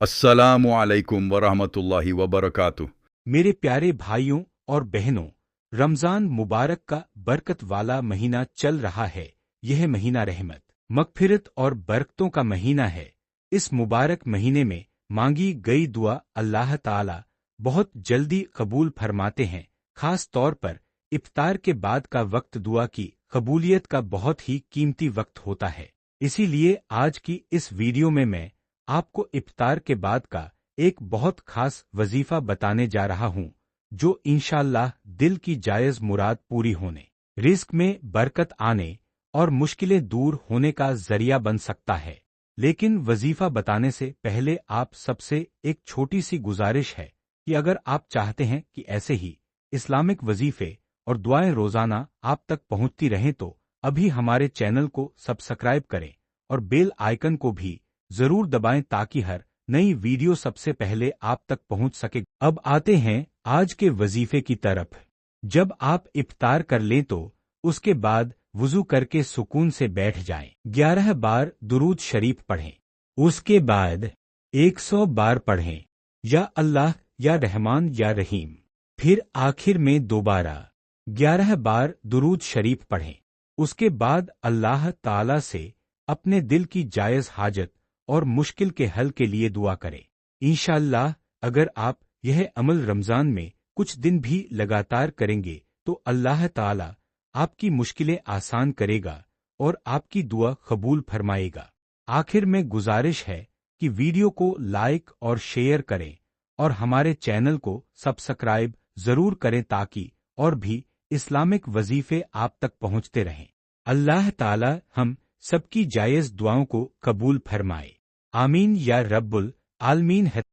अस्सलामु अलैकुम वरहमतुल्लाहि वबरकातुह। मेरे प्यारे भाइयों और बहनों, रमजान मुबारक का बरकत वाला महीना चल रहा है। यह महीना रहमत, मगफिरत और बरकतों का महीना है। इस मुबारक महीने में मांगी गई दुआ अल्लाह ताला बहुत जल्दी कबूल फरमाते हैं। खास तौर पर इफ्तार के बाद का वक्त दुआ की कबूलियत का बहुत ही कीमती वक्त होता है। इसीलिए आज की इस वीडियो में मैं आपको इफ्तार के बाद का एक बहुत खास वजीफा बताने जा रहा हूं, जो इंशाअल्लाह दिल की जायज मुराद पूरी होने, रिस्क में बरकत आने और मुश्किलें दूर होने का जरिया बन सकता है। लेकिन वजीफा बताने से पहले आप सबसे एक छोटी सी गुजारिश है कि अगर आप चाहते हैं कि ऐसे ही इस्लामिक वजीफे और दुआएं रोजाना आप तक पहुंचती रहें तो अभी हमारे चैनल को सब्सक्राइब करें और बेल आइकन को भी जरूर दबाएं ताकि हर नई वीडियो सबसे पहले आप तक पहुंच सके। अब आते हैं आज के वजीफे की तरफ। जब आप इफ्तार कर लें तो उसके बाद वुजू करके सुकून से बैठ जाएं। 11 बार दुरूद शरीफ पढ़ें। उसके बाद 100 बार पढ़ें या अल्लाह या रहमान या रहीम। फिर आखिर में दोबारा 11 बार दुरूद शरीफ पढ़ें। उसके बाद अल्लाह ताला से अपने दिल की जायज हाजत और मुश्किल के हल के लिए दुआ करें। इंशाअल्लाह अगर आप यह अमल रमजान में कुछ दिन भी लगातार करेंगे तो अल्लाह ताला आपकी मुश्किलें आसान करेगा और आपकी दुआ कबूल फरमाएगा। आखिर में गुजारिश है कि वीडियो को लाइक और शेयर करें और हमारे चैनल को सब्सक्राइब जरूर करें ताकि और भी इस्लामिक वजीफे आप तक पहुंचते रहें। अल्लाह ताला हम सबकी जायज दुआओं को कबूल फरमाए। आमीन या रब्बुल आलमीन है।